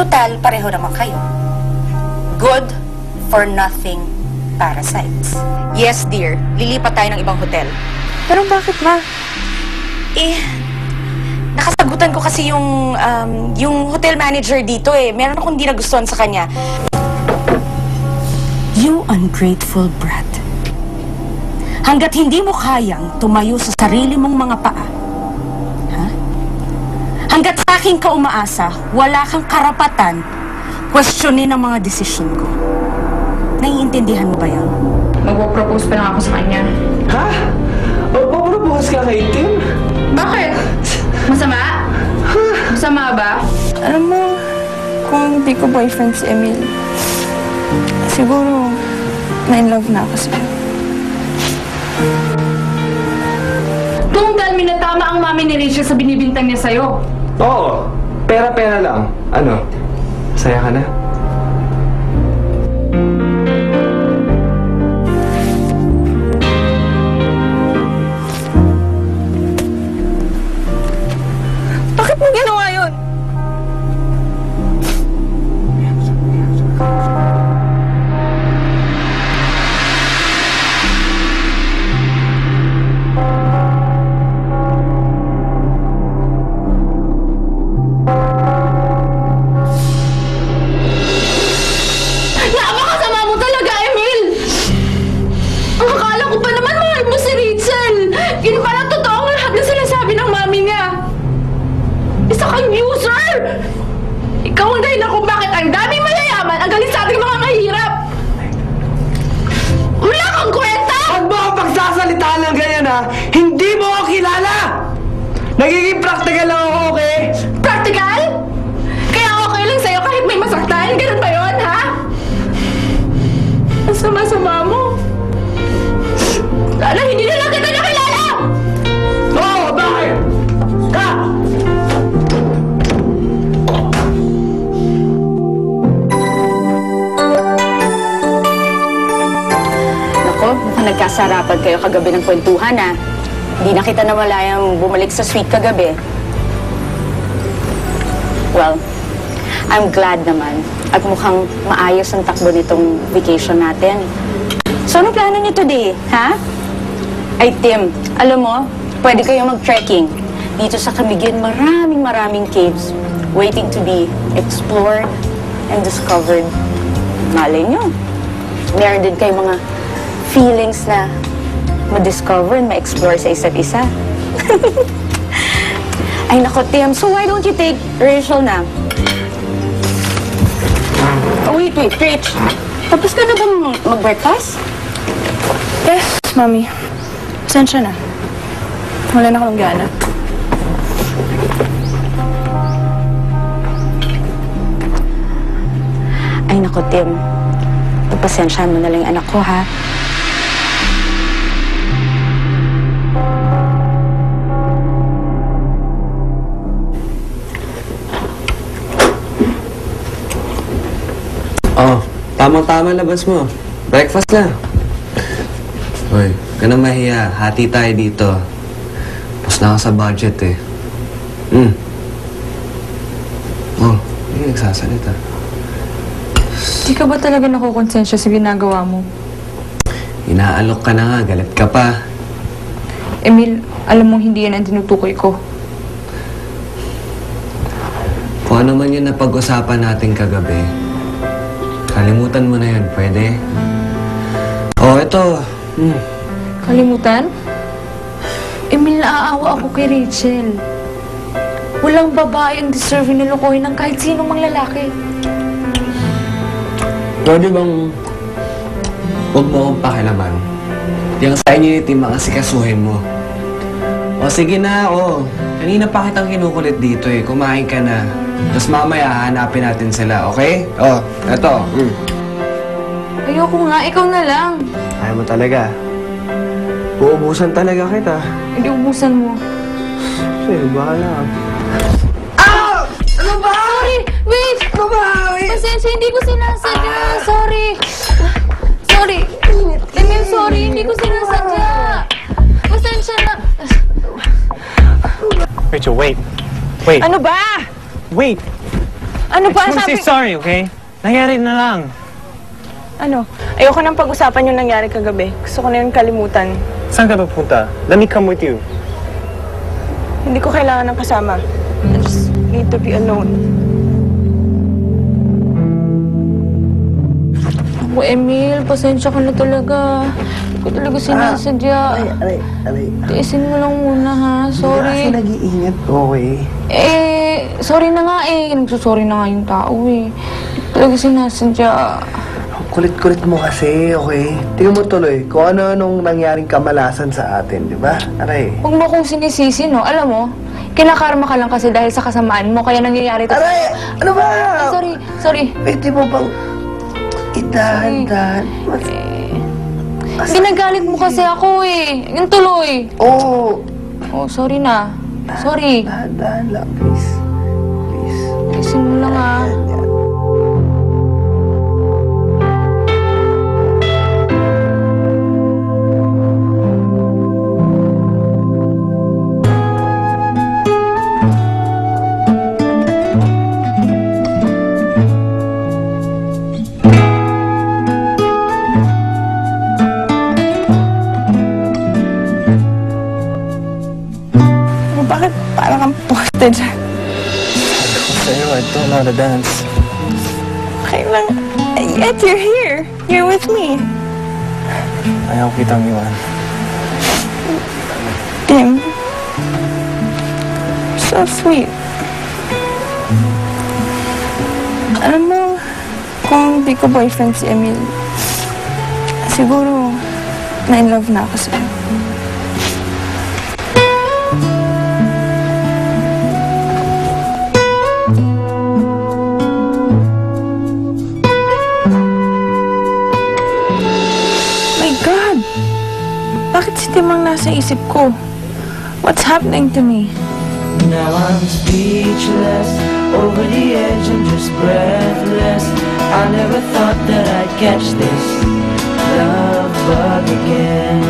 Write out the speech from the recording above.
Total, pareho naman kayo. Good for nothing parasites. Yes, dear. Lilipat tayo ng ibang hotel. Pero bakit, ma? Nakasagutan ko kasi yung hotel manager dito eh. Meron akong hindi nagustuhan sa kanya. You ungrateful brat. Hanggat hindi mo kayang tumayo sa sarili mong mga paa, ha? Hanggat sa akin ka umaasa, wala kang karapatan questionin ang mga desisyon ko. Naiintindihan mo ba yan? Magpo-propose pa lang ako sa kanya. Ha? Magpo-propose ka kay Tim? Bakit? Masama? Masama ba? Alam mo, kung hindi ko boyfriend si Emil, siguro na-in-love na ako sa'yo. Kung dahil minatama ang mami ni Rachel sa binibintang niya sa'yo. Oo. Pera-pera lang. Ano? Saya ka na? Bakit mo ginawa yun? Napakasama mo talaga, Emil! Ang akala ko pa naman mahal mo si Rachel! Yun pala totoo ang lahat na sinasabi ng mami niya! Isa kang user! Ikaw ang dahilan kung bakit ang daming mayayaman ang galing sa ating mga mahirap! Wala kang kwenta! Huwag mo ako pagsasalita ng ganyan, ha? Hindi mo ako kilala! Nagiging practical lang ako, okay? Practical? Kaya okay lang sa'yo kahit may masaktan? Ganun ba yun, ha? Ang sama-sama mo. Sana hindi na lang kita nakilala! Oo, bakit? Ha? Nako, mukhang nagkasarapan kayo kagabi ng kwentuhan, ha? Hindi na kita namalayang bumalik sa suite kagabi. Well, I'm glad naman. At mukhang maayos ang takbo nitong vacation natin. So, ano plano niyo today, ha? Ay, Tim, alam mo, pwede kayong mag-trekking. Dito sa Camiguin, maraming caves waiting to be explored and discovered. Malay nyo, meron din kayong mga feelings na ma-discover and ma-explore sa isa't isa. Ay, nako, Tim. So, why don't you take Rachel na? Oh, wait, Rach. Tapos ka na ba mag-breakfast? Yes, Mami. Pasensya na. Wala na akong gana. Ay, nako, Tim. Pagpasensyahan mo na lang yung anak ko, ha? Oh, tamang-tama labas mo. Breakfast na. Hoy, huwag ka na mahiya. Hati tayo dito. Tapos na ako sa budget eh. Oh, hindi nagsasalita. Di ka ba talaga nakukonsensya sa ginagawa mo? Inaalok ka na nga, galit ka pa. Emil, alam mong hindi yan ang tinutukoy ko. Kung ano man yun na pag-usapan natin kagabi, kalimutan mo na yun, pwede? Oh, ito. Kalimutan? Emil, naaawa ako kay Rachel. Walang babae ang deserving na lukuhin ng kahit sinong mang lalaki. Pwede bang huwag mo akong pakilaman? Yung sa inyo yung mga sikasuhin mo. O sige na, kanina pa kitang kinukulit dito eh. Kumain ka na. Tapos mamaya hanapin natin sila, okay? Oh, eto. Ayoko nga, ikaw na lang. Ayaw mo talaga. Uubusan talaga kita. Hindi ubusan mo. Sige, bahala. Ano ba? Sorry! Wait! Ano ba? Wait! Pasensya, hindi ko sinasadya. Sorry! Sorry! Emil, sorry! Hindi ko sinasadya. Pasensya na. Rachel, wait. Wait. Ano ba? Wait. Ano pa? Just Sabi... say sorry, okay? Nangyari na lang. Ano? Ayoko nang pag-usapan yung nangyari kagabi. Gusto ko na yung kalimutan. Saan ka pupunta? Let me come with you. Hindi ko kailangan ng kasama. I just need to be alone. Ako, Emil, pasensya ka na talaga. Hindi ko talaga sinasadya. Aray. Tiisin mo lang muna, ha? Sorry. Kasi nag-iingat, okay? Sorry na nga eh. Nagsusorry na nga yung tao eh. Hindi ko talaga sinasadya. Kulit-kulit mo kasi, okay? Tingnan mo tuloy kung ano-anong nangyaring kamalasan sa atin, di ba? Aray. Huwag mo akong sinisisi, no? Alam mo, kinakarma ka lang kasi dahil sa kasamaan mo, kaya nangyayari ito. Aray! Ano ba? Sorry. Pwede mo bang idahan-dahan? Ginagalit mo kasi ako eh. Yung tuloy. Oo. Oh, sorry na. Sorry. Dahan-dahan lang, please. Please. Tiisin mo lang, ha? Bakit parang kang poste dyan? Sa'yo, I don't know how to dance. Okay lang. Yet you're here. You're with me. Ayaw kitang iwan. Tim. So sweet. Alam mo, kung di ko boyfriend si Emil, siguro na-in-love na ako sa'yo. My God! Bakit si Tim ang nasa isip ko? What's happening to me? Now I'm speechless, over the edge and just breathless. I never thought that I'd catch this love bug again.